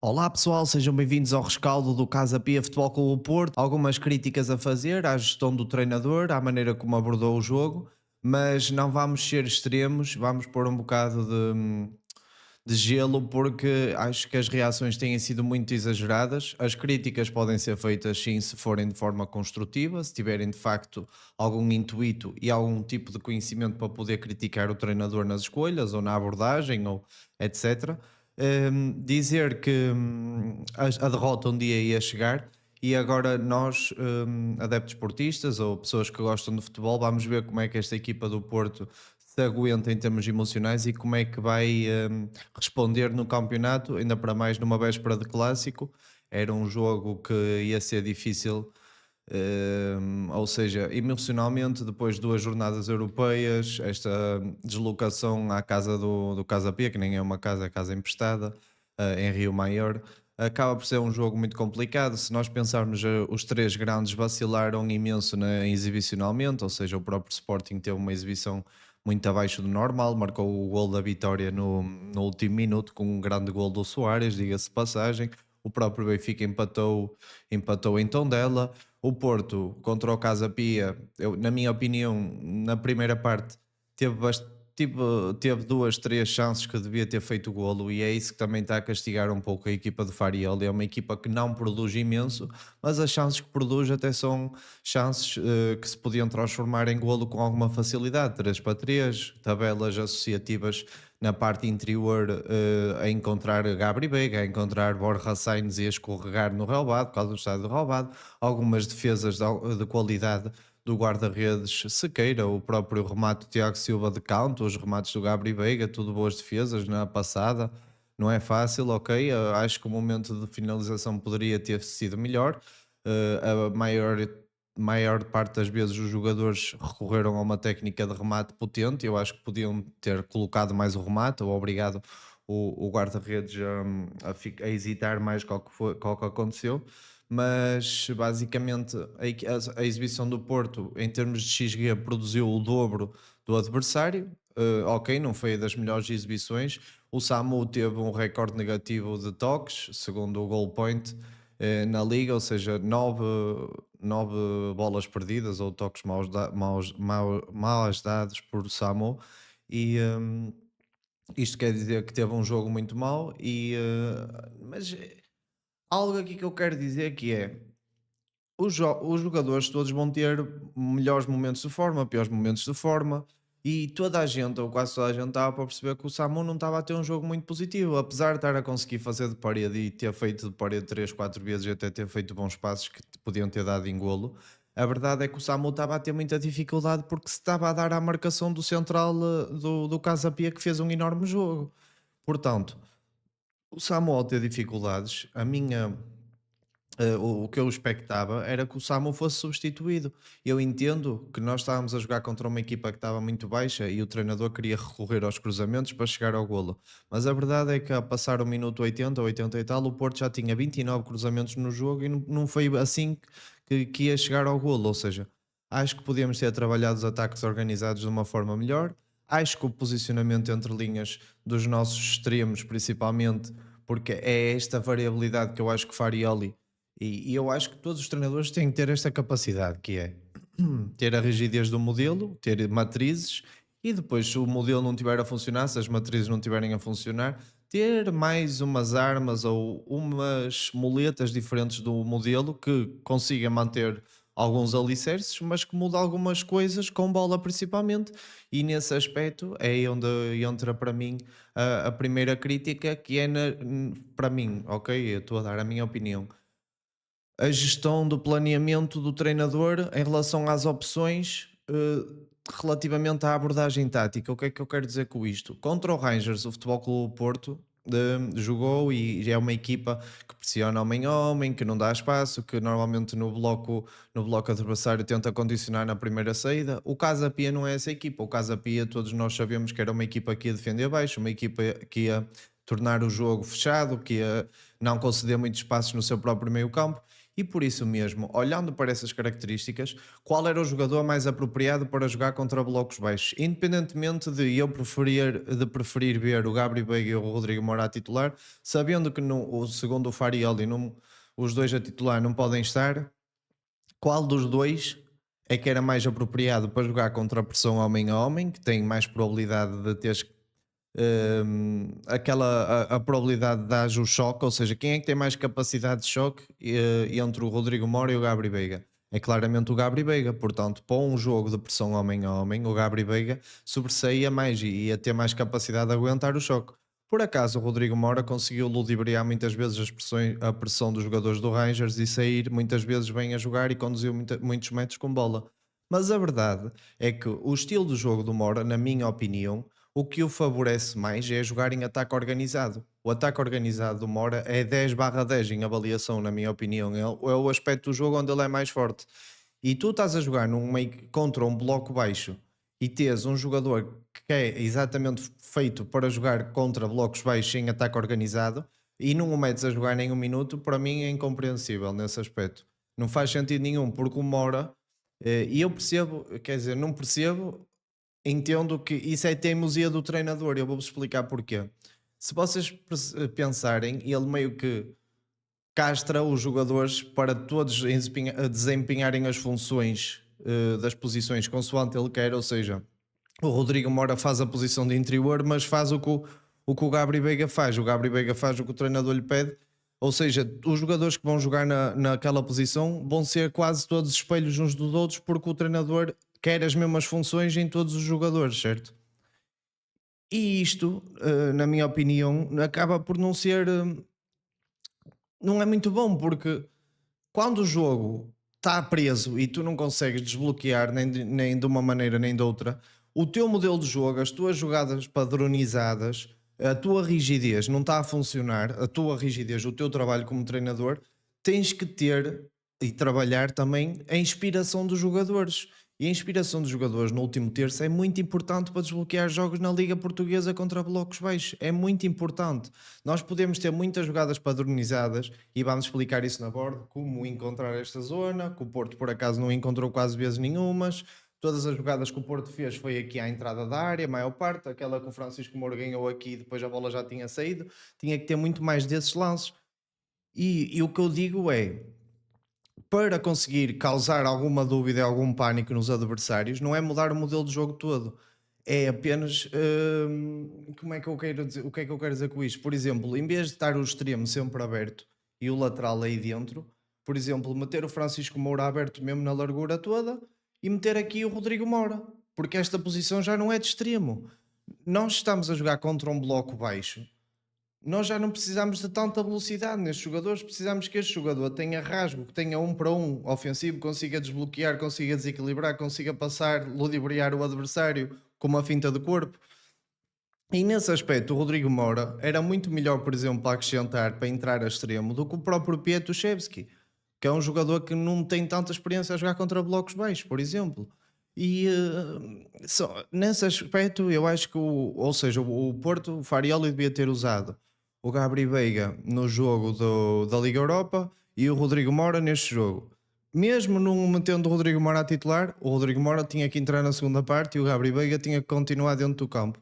Olá pessoal, sejam bem-vindos ao rescaldo do Casa Pia Futebol Clube do Porto. Algumas críticas a fazer à gestão do treinador, à maneira como abordou o jogo, mas não vamos ser extremos, vamos pôr um bocado de gelo porque acho que as reações têm sido muito exageradas. As críticas podem ser feitas sim se forem de forma construtiva, se tiverem de facto algum intuito e algum tipo de conhecimento para poder criticar o treinador nas escolhas ou na abordagem ou etc. Dizer que a derrota um dia ia chegar e agora nós, adeptos portistas ou pessoas que gostam de futebol, vamos ver como é que esta equipa do Porto se aguenta em termos emocionais e como é que vai responder no campeonato, ainda para mais numa véspera de clássico. Era um jogo que ia ser difícil, ou seja, emocionalmente, depois de duas jornadas europeias, esta deslocação à casa do Casa Pia, que nem é uma casa, é casa emprestada, em Rio Maior, acaba por ser um jogo muito complicado. Se nós pensarmos, os três grandes vacilaram imenso exibicionalmente, ou seja, o próprio Sporting teve uma exibição muito abaixo do normal, marcou o gol da vitória no último minuto com um grande gol do Soares, diga-se de passagem. O próprio Benfica empatou em Tondela. O Porto contra o Casa Pia, na minha opinião, na primeira parte teve, teve, teve duas, três chances que devia ter feito o golo e é isso que também está a castigar um pouco a equipa de Farioli. É uma equipa que não produz imenso, mas as chances que produz até são chances que se podiam transformar em golo com alguma facilidade. 3 para 3 tabelas associativas na parte interior, a encontrar Gabri Veiga, a encontrar Borja Sainz e a escorregar no relvado, por causa do estado do relvado, algumas defesas de qualidade do guarda-redes Sequeira, o próprio remate do Tiago Silva de canto, os remates do Gabri Veiga, tudo boas defesas na passada. Não é fácil, ok. Acho que o momento de finalização poderia ter sido melhor. A maior parte das vezes os jogadores recorreram a uma técnica de remate potente. Eu acho que podiam ter colocado mais o remate ou obrigado o guarda-redes a hesitar mais com o que aconteceu. Mas basicamente a exibição do Porto em termos de XG produziu o dobro do adversário. Ok, não foi das melhores exibições. O Samu teve um recorde negativo de toques, segundo o Goal Point, na liga, ou seja, nove bolas perdidas ou toques maus dados por Samu. E isto quer dizer que teve um jogo muito mau. Mas algo aqui que eu quero dizer que é os jogadores todos vão ter melhores momentos de forma, piores momentos de forma, e toda a gente, ou quase toda a gente, estava para perceber que o Samu não estava a ter um jogo muito positivo, apesar de estar a conseguir fazer de parede e ter feito de parede 3 4 vezes e até ter feito bons passos que te podiam ter dado em golo. A verdade é que o Samu estava a ter muita dificuldade porque se estava a dar à marcação do central do Casa Pia, que fez um enorme jogo. Portanto, o Samu ao ter dificuldades, o que eu expectava era que o Samu fosse substituído. Eu entendo que nós estávamos a jogar contra uma equipa que estava muito baixa e o treinador queria recorrer aos cruzamentos para chegar ao golo. Mas a verdade é que a passar o minuto 80, 80 e tal, o Porto já tinha 29 cruzamentos no jogo e não foi assim que ia chegar ao golo. Ou seja, acho que podíamos ter trabalhado os ataques organizados de uma forma melhor. Acho que o posicionamento entre linhas dos nossos extremos, principalmente, porque é esta variabilidade que eu acho que Farioli e eu acho que todos os treinadores têm que ter esta capacidade, que é ter a rigidez do modelo, ter matrizes e depois, se o modelo não estiver a funcionar, se as matrizes não estiverem a funcionar, ter mais umas armas ou umas muletas diferentes do modelo que consiga manter alguns alicerces, mas que mude algumas coisas com bola principalmente. E nesse aspecto é onde entra para mim a primeira crítica, que é para mim, ok? Eu estou a dar a minha opinião, a gestão do planeamento do treinador em relação às opções, relativamente à abordagem tática. O que é que eu quero dizer com isto? Contra o Rangers, o Futebol Clube do Porto jogou e é uma equipa que pressiona homem a homem, que não dá espaço, que normalmente no bloco adversário tenta condicionar na primeira saída. O Casa Pia não é essa equipa. O Casa Pia, todos nós sabemos que era uma equipa que ia defender baixo, uma equipa que ia tornar o jogo fechado, que ia não conceder muitos espaços no seu próprio meio campo E por isso mesmo, olhando para essas características, qual era o jogador mais apropriado para jogar contra blocos baixos? Independentemente de eu preferir ver o Gabri Veiga e o Rodrigo Moura a titular, sabendo que segundo o Farioli os dois a titular não podem estar, qual dos dois é que era mais apropriado para jogar contra a pressão homem a homem, que tem mais probabilidade de teres a probabilidade de dar o choque, ou seja, quem é que tem mais capacidade de choque entre o Rodrigo Mora e o Gabri Veiga? É claramente o Gabri Veiga, portanto, para um jogo de pressão homem a homem, o Gabri Veiga sobressaía mais e ia ter mais capacidade de aguentar o choque. Por acaso, o Rodrigo Mora conseguiu ludibriar muitas vezes a pressão dos jogadores do Rangers e sair muitas vezes bem a jogar e conduziu muitos metros com bola. Mas a verdade é que o estilo de jogo do Mora, na minha opinião, o que o favorece mais é jogar em ataque organizado. O ataque organizado do Mora é 10/10 em avaliação, na minha opinião. É o aspecto do jogo onde ele é mais forte. E tu estás a jogar contra um bloco baixo e tens um jogador que é exatamente feito para jogar contra blocos baixos em ataque organizado e não o metes a jogar nem um minuto, para mim é incompreensível nesse aspecto. Não faz sentido nenhum, porque o Mora, e eu percebo, quer dizer, não percebo, entendo que isso é teimosia do treinador. Eu vou-vos explicar porquê. Se vocês pensarem, ele meio que castra os jogadores para todos desempenharem as funções das posições consoante ele quer, ou seja, o Rodrigo Mora faz a posição de interior, mas faz o que o Gabri Veiga faz. O Gabri Veiga faz o que o treinador lhe pede. Ou seja, os jogadores que vão jogar naquela posição vão ser quase todos espelhos uns dos outros, porque o treinador quer as mesmas funções em todos os jogadores, certo? E isto, na minha opinião, acaba por não ser. Não é muito bom, porque quando o jogo está preso e tu não consegues desbloquear nem de uma maneira nem de outra, o teu modelo de jogo, as tuas jogadas padronizadas, a tua rigidez não está a funcionar, a tua rigidez, o teu trabalho como treinador, tens que ter e trabalhar também a inspiração dos jogadores. E a inspiração dos jogadores no último terço é muito importante para desbloquear jogos na Liga Portuguesa contra blocos baixos. É muito importante. Nós podemos ter muitas jogadas padronizadas e vamos explicar isso na borda, como encontrar esta zona, que o Porto por acaso não encontrou quase vezes nenhumas. Todas as jogadas que o Porto fez foi aqui à entrada da área, a maior parte. Aquela que o Francisco Moura ganhou aqui, depois a bola já tinha saído. Tinha que ter muito mais desses lances. E o que eu digo é, para conseguir causar alguma dúvida e algum pânico nos adversários, não é mudar o modelo de jogo todo. É apenas, como é que eu quero dizer, o que é que eu quero dizer com isto? Por exemplo, em vez de estar o extremo sempre aberto e o lateral aí dentro, por exemplo, meter o Francisco Moura aberto mesmo na largura toda e meter aqui o Rodrigo Moura, porque esta posição já não é de extremo. Nós estamos a jogar contra um bloco baixo, nós já não precisamos de tanta velocidade nestes jogadores, precisamos que este jogador tenha rasgo, que tenha um para um ofensivo, consiga desbloquear, consiga desequilibrar, consiga passar, ludibriar o adversário com uma finta de corpo. E nesse aspecto, o Rodrigo Moura era muito melhor, por exemplo, a acrescentar para entrar a extremo do que o próprio Pietruszewski, que é um jogador que não tem tanta experiência a jogar contra blocos baixos, por exemplo. E nesse aspecto, eu acho que, ou seja, o Porto, o Farioli devia ter usado o Gabri Veiga no jogo da Liga Europa e o Rodrigo Moura neste jogo. Mesmo não metendo o Rodrigo Moura a titular, o Rodrigo Moura tinha que entrar na segunda parte e o Gabri Veiga tinha que continuar dentro do campo.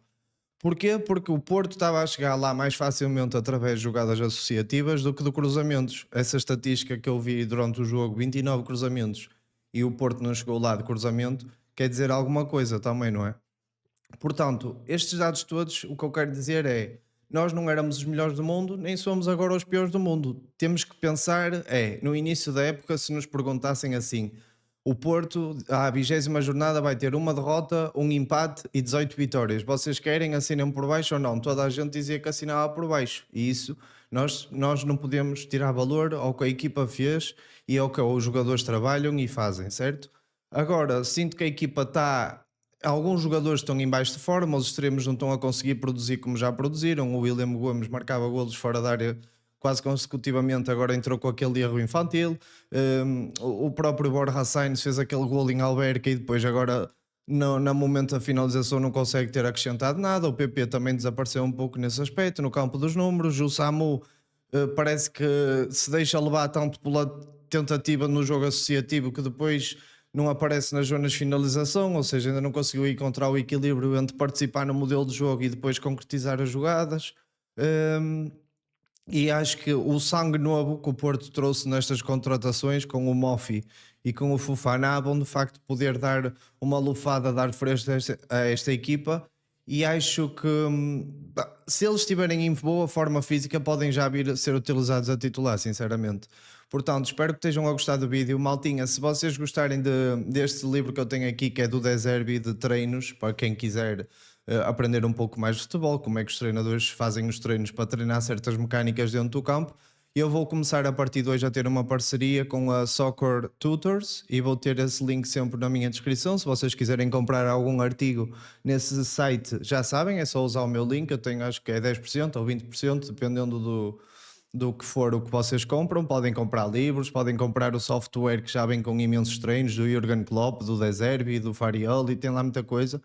Porquê? Porque o Porto estava a chegar lá mais facilmente através de jogadas associativas do que de cruzamentos. Essa estatística que eu vi durante o jogo, 29 cruzamentos, e o Porto não chegou lá de cruzamento, quer dizer alguma coisa também, não é? Portanto, estes dados todos, o que eu quero dizer é, nós não éramos os melhores do mundo, nem somos agora os piores do mundo. Temos que pensar, no início da época, se nos perguntassem assim, o Porto, à 20ª jornada, vai ter uma derrota, um empate e 18 vitórias. Vocês querem, assinem por baixo ou não? Toda a gente dizia que assinava por baixo. E isso, nós não podemos tirar valor ao que a equipa fez e ao que os jogadores trabalham e fazem, certo? Agora, sinto que a equipa está. Alguns jogadores estão em baixo de forma, os extremos não estão a conseguir produzir como já produziram. O William Gomes marcava golos fora da área quase consecutivamente, agora entrou com aquele erro infantil. O próprio Borja Sainz fez aquele golo em Alberca e depois agora no momento da finalização não consegue ter acrescentado nada. O PP também desapareceu um pouco nesse aspecto, no campo dos números. O Samu parece que se deixa levar tanto tentativa no jogo associativo que depois não aparece nas zonas de finalização, ou seja, ainda não conseguiu encontrar o equilíbrio entre participar no modelo de jogo e depois concretizar as jogadas. Hum, e acho que o sangue novo que o Porto trouxe nestas contratações, com o Mofi e com o Fofana, vão de facto poder dar uma lufada de ar fresco a esta equipa. E acho que se eles estiverem em boa forma física, podem já vir a ser utilizados a titular, sinceramente. Portanto, espero que estejam a gostar do vídeo. Maltinha, se vocês gostarem deste livro que eu tenho aqui, que é do Deserbi de treinos, para quem quiser aprender um pouco mais de futebol, como é que os treinadores fazem os treinos para treinar certas mecânicas dentro do campo. Eu vou começar a partir de hoje a ter uma parceria com a Soccer Tutors e vou ter esse link sempre na minha descrição. Se vocês quiserem comprar algum artigo nesse site, já sabem, é só usar o meu link. Eu tenho, acho que é 10% ou 20%, dependendo do que for o que vocês compram. Podem comprar livros, podem comprar o software que já vem com imensos treinos do Jurgen Klopp, do De Zerbi, do Farioli, tem lá muita coisa.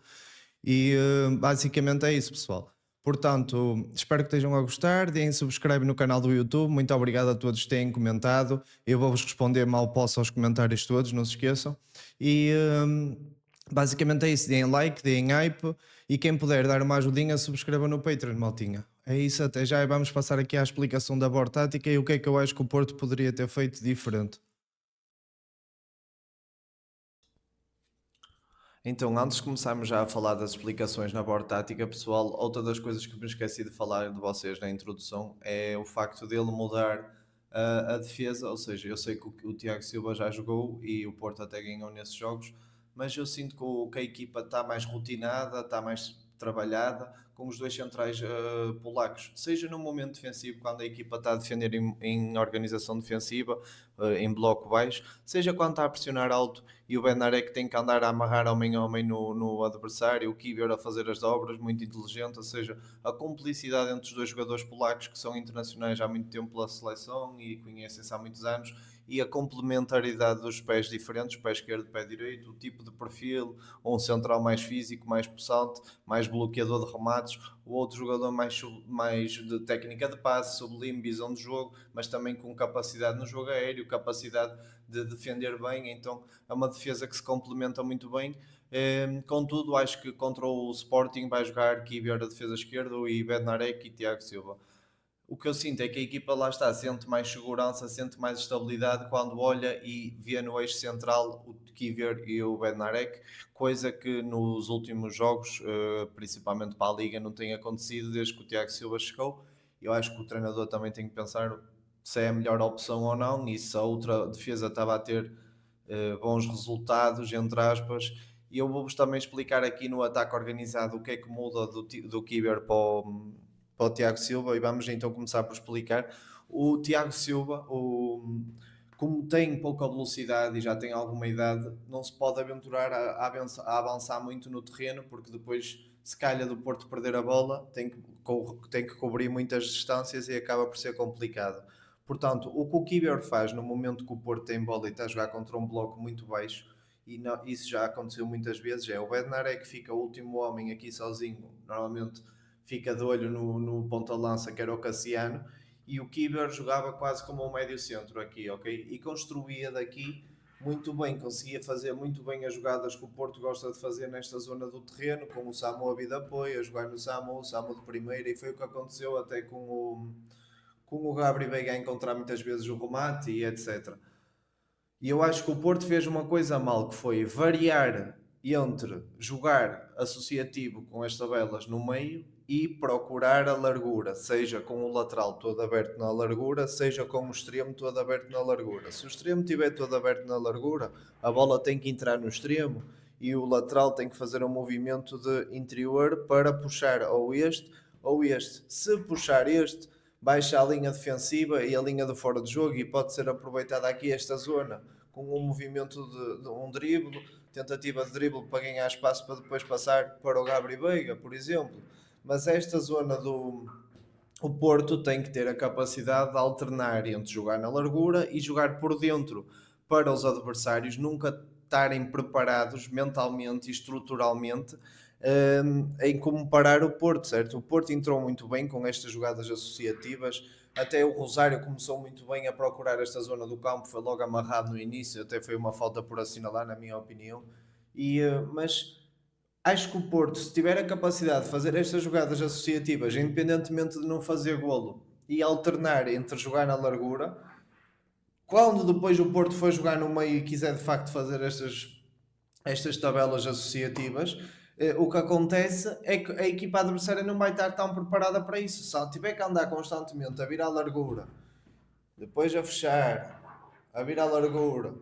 E basicamente é isso, pessoal. Portanto, espero que estejam a gostar. Deem subscreve no canal do YouTube. Muito obrigado a todos que têm comentado. Eu vou-vos responder mal posso aos comentários todos, não se esqueçam. E basicamente é isso. Deem like, deem hype. E quem puder dar uma ajudinha, subscreva no Patreon, maltinha. É isso, até já. E vamos passar aqui à explicação da board tática e o que é que eu acho que o Porto poderia ter feito diferente. Então, antes de começarmos já a falar das explicações na board tática, pessoal, outra das coisas que me esqueci de falar de vocês na introdução é o facto dele mudar a defesa. Ou seja, eu sei que o Tiago Silva já jogou e o Porto até ganhou nesses jogos, mas eu sinto que a equipa está mais rotinada, está mais trabalhada com os dois centrais polacos, seja no momento defensivo, quando a equipa está a defender em organização defensiva, em bloco baixo, seja quando está a pressionar alto e o Benarek tem que andar a amarrar homem a homem no adversário, o Kivior a fazer as dobras, muito inteligente. Ou seja, a cumplicidade entre os dois jogadores polacos que são internacionais há muito tempo pela seleção e conhecem-se há muitos anos, e a complementaridade dos pés diferentes, pé esquerdo, pé direito, o tipo de perfil, um central mais físico, mais possante, mais bloqueador de remates, o outro jogador mais de técnica de passe, sublime, visão de jogo, mas também com capacidade no jogo aéreo, capacidade de defender bem. Então é uma defesa que se complementa muito bem. Contudo, acho que contra o Sporting vai jogar Kivior a defesa esquerda e Bednarek e Tiago Silva. O que eu sinto é que a equipa lá está, sente mais segurança, sente mais estabilidade quando olha e vê no eixo central o Kivior e o Bednarek, coisa que nos últimos jogos, principalmente para a Liga, não tem acontecido desde que o Tiago Silva chegou. Eu acho que o treinador também tem que pensar se é a melhor opção ou não, e se a outra defesa estava a ter bons resultados, entre aspas. E eu vou-vos também explicar aqui no ataque organizado o que é que muda do Kiber para o Tiago Silva, e vamos então começar por explicar. O Tiago Silva, como tem pouca velocidade e já tem alguma idade, não se pode aventurar a avançar muito no terreno, porque depois, se calha do Porto perder a bola, tem que cobrir muitas distâncias e acaba por ser complicado. Portanto, o que o Kiber faz no momento que o Porto tem bola e está a jogar contra um bloco muito baixo, e isso já aconteceu muitas vezes, é o Bednarek que fica o último homem aqui sozinho, normalmente fica de olho no ponta-lança, que era o Cassiano, e o Kiber jogava quase como um médio centro aqui, ok? E construía daqui muito bem, conseguia fazer muito bem as jogadas que o Porto gosta de fazer nesta zona do terreno, com o Samu a vir de apoio, a jogar no Samu, o Samu de primeira, e foi o que aconteceu até com o Gabri Veiga a encontrar muitas vezes o remate e etc. E eu acho que o Porto fez uma coisa mal, que foi variar entre jogar associativo com as tabelas no meio e procurar a largura, seja com o lateral todo aberto na largura, seja com o extremo todo aberto na largura. Se o extremo estiver todo aberto na largura, a bola tem que entrar no extremo e o lateral tem que fazer um movimento de interior para puxar ou este ou este. Se puxar este, baixa a linha defensiva e a linha de fora de jogo, e pode ser aproveitada aqui esta zona com um movimento de um drible, tentativa de drible para ganhar espaço para depois passar para o Gabri Veiga, por exemplo. Mas esta zona do o Porto tem que ter a capacidade de alternar entre jogar na largura e jogar por dentro, para os adversários nunca estarem preparados mentalmente e estruturalmente em como parar o Porto, certo? O Porto entrou muito bem com estas jogadas associativas, Até o Rosário começou muito bem a procurar esta zona do campo, foi logo amarrado no início, até foi uma falta por assinalar, na minha opinião. Mas acho que o Porto, se tiver a capacidade de fazer estas jogadas associativas, independentemente de não fazer golo, e alternar entre jogar na largura, quando depois o Porto for jogar no meio e quiser de facto fazer estas tabelas associativas, o que acontece é que a equipa adversária não vai estar tão preparada para isso. Se ela tiver que andar constantemente a virar a largura, depois a fechar, a virar a largura,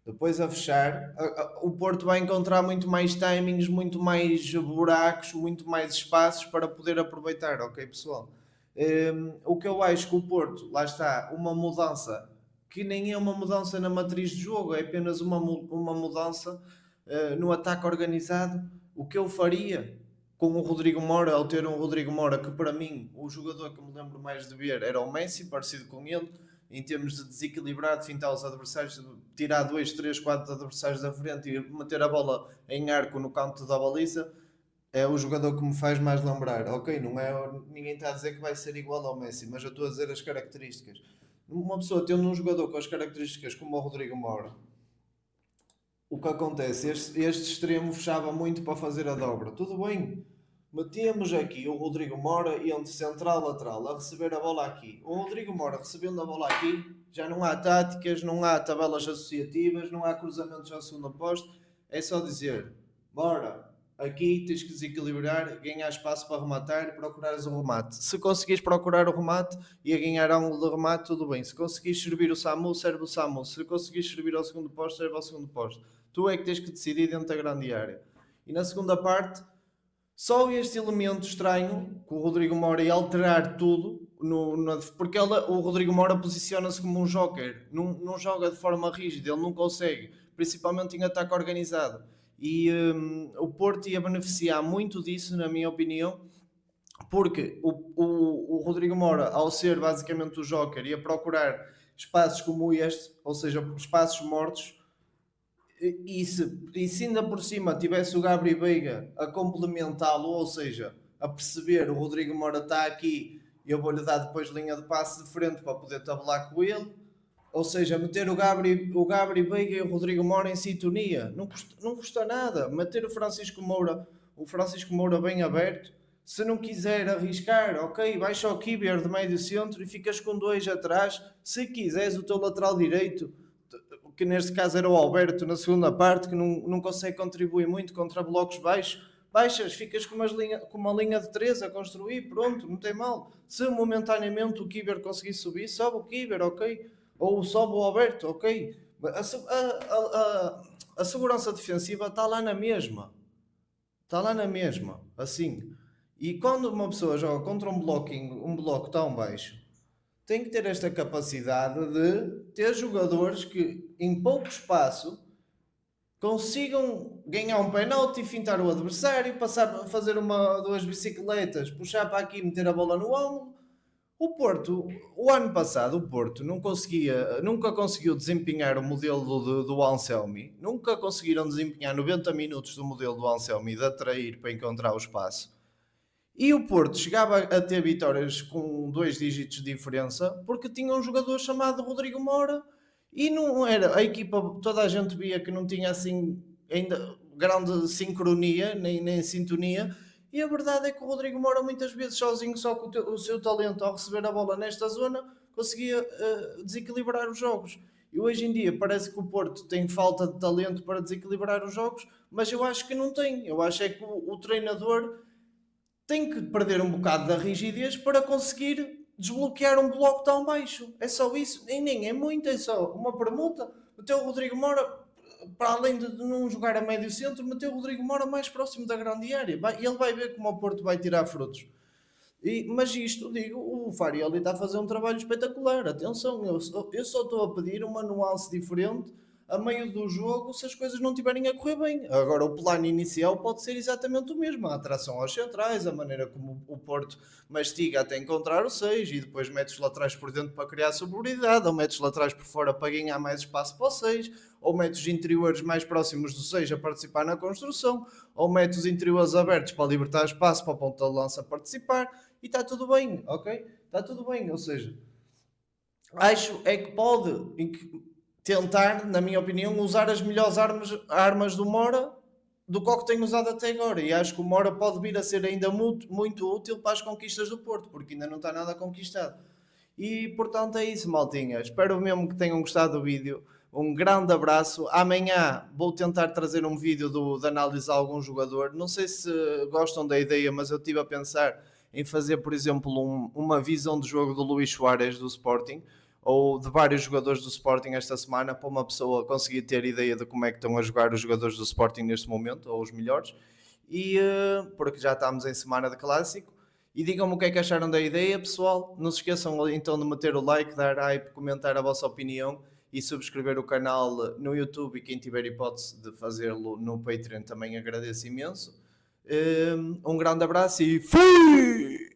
depois a fechar, o Porto vai encontrar muito mais timings, muito mais buracos, muito mais espaços para poder aproveitar, ok, pessoal? O que eu acho que o Porto, lá está, uma mudança que nem é uma mudança na matriz de jogo, é apenas uma mudança no ataque organizado. O que eu faria com o Rodrigo Moura, ao ter um Rodrigo Moura que para mim, o jogador que me lembro mais de ver era o Messi, parecido com ele, em termos de desequilibrar, de fintar os adversários, de tirar 2, 3, 4 adversários da frente e meter a bola em arco no canto da baliza, é o jogador que me faz mais lembrar. Ok, não é, ninguém está a dizer que vai ser igual ao Messi, mas eu estou a dizer as características. Uma pessoa tendo um jogador com as características como o Rodrigo Moura, o que acontece? Este extremo fechava muito para fazer a dobra. Tudo bem, metíamos aqui o Rodrigo Moura e onde central lateral a receber a bola aqui. O Rodrigo Moura recebendo a bola aqui, já não há táticas, não há tabelas associativas, não há cruzamentos ao segundo posto. É só dizer, bora, aqui tens que desequilibrar, ganhar espaço para rematar e procurares o remate. Se conseguires procurar o remate e a ganhar ângulo de remate, tudo bem. Se conseguires servir o Samu, serve o Samu. Se conseguires servir ao segundo posto, serve ao segundo posto. Tu é que tens que decidir dentro da grande área. E na segunda parte, só este elemento estranho, que o Rodrigo Moura ia alterar tudo, porque o Rodrigo Moura posiciona-se como um joker, não joga de forma rígida, ele não consegue, principalmente em ataque organizado. E o Porto ia beneficiar muito disso, na minha opinião, porque o Rodrigo Moura, ao ser basicamente o joker, ia procurar espaços como este, ou seja, espaços mortos, e se ainda por cima tivesse o Gabri Veiga a complementá-lo, ou seja, a perceber o Rodrigo Moura está aqui e eu vou-lhe dar depois linha de passe de frente para poder tabular com ele, ou seja, meter o Gabri Veiga e o Rodrigo Moura em sintonia, não custa nada, meter o Francisco Moura bem aberto, se não quiser arriscar, ok, baixa o Kiber de médio centro e ficas com dois atrás, se quiseres o teu lateral direito, que neste caso era o Alberto na segunda parte, que não consegue contribuir muito contra blocos baixos, baixas, ficas com uma linha de 3 a construir, pronto, não tem mal. Se momentaneamente o Kiber conseguir subir, sobe o Kiber, ok? Ou sobe o Alberto, ok? A segurança defensiva está lá na mesma. Está lá na mesma, assim. E quando uma pessoa joga contra um bloco tão baixo, tem que ter esta capacidade de ter jogadores que, em pouco espaço, consigam ganhar um penalti, e fintar o adversário, passar a fazer duas bicicletas, puxar para aqui e meter a bola no ângulo. O Porto, o ano passado, o Porto nunca conseguiu desempenhar o modelo do Anselmi, nunca conseguiram desempenhar 90 minutos do modelo do Anselmi de atrair para encontrar o espaço. E o Porto chegava a ter vitórias com 2 dígitos de diferença porque tinha um jogador chamado Rodrigo Moura e não era a equipa, toda a gente via que não tinha assim ainda grande sincronia nem sintonia. E a verdade é que o Rodrigo Moura muitas vezes sozinho, só com o seu talento ao receber a bola nesta zona, conseguia desequilibrar os jogos. E hoje em dia parece que o Porto tem falta de talento para desequilibrar os jogos, mas eu acho que não tem. Eu acho é que o treinador tem que perder um bocado da rigidez para conseguir desbloquear um bloco tão baixo. É só isso. E nem é muito, é só uma permuta. Meteu o Rodrigo Moura, para além de não jogar a médio centro, meteu o Rodrigo Moura mais próximo da grande área. E ele vai ver como o Porto vai tirar frutos. Mas isto, digo, o Farioli está a fazer um trabalho espetacular. Atenção, eu só estou a pedir uma nuance diferente a meio do jogo se as coisas não estiverem a correr bem. Agora, o plano inicial pode ser exatamente o mesmo: a atração aos centrais, a maneira como o Porto mastiga até encontrar o 6 e depois mete os laterais por dentro para criar superioridade, ou mete os laterais por fora para ganhar mais espaço para o 6, ou mete os interiores mais próximos do 6 a participar na construção, ou mete os interiores abertos para libertar espaço para o ponta de lança participar, e está tudo bem, ok? Está tudo bem, ou seja, acho é que pode tentar, na minha opinião, usar as melhores armas do Mora do que o que tem usado até agora. E acho que o Mora pode vir a ser ainda muito, muito útil para as conquistas do Porto, porque ainda não está nada conquistado. E portanto é isso, maltinha. Espero mesmo que tenham gostado do vídeo. Um grande abraço. Amanhã vou tentar trazer um vídeo de análise a algum jogador. Não sei se gostam da ideia, mas eu estive a pensar em fazer, por exemplo, uma visão de jogo do Luís Soares do Sporting ou de vários jogadores do Sporting esta semana para uma pessoa conseguir ter ideia de como é que estão a jogar os jogadores do Sporting neste momento, ou os melhores. E porque já estamos em semana de clássico. E digam-me o que é que acharam da ideia, pessoal. Não se esqueçam então de meter o like, dar hype, comentar a vossa opinião e subscrever o canal no YouTube. E quem tiver hipótese de fazê-lo no Patreon também agradeço imenso. Um grande abraço e fui!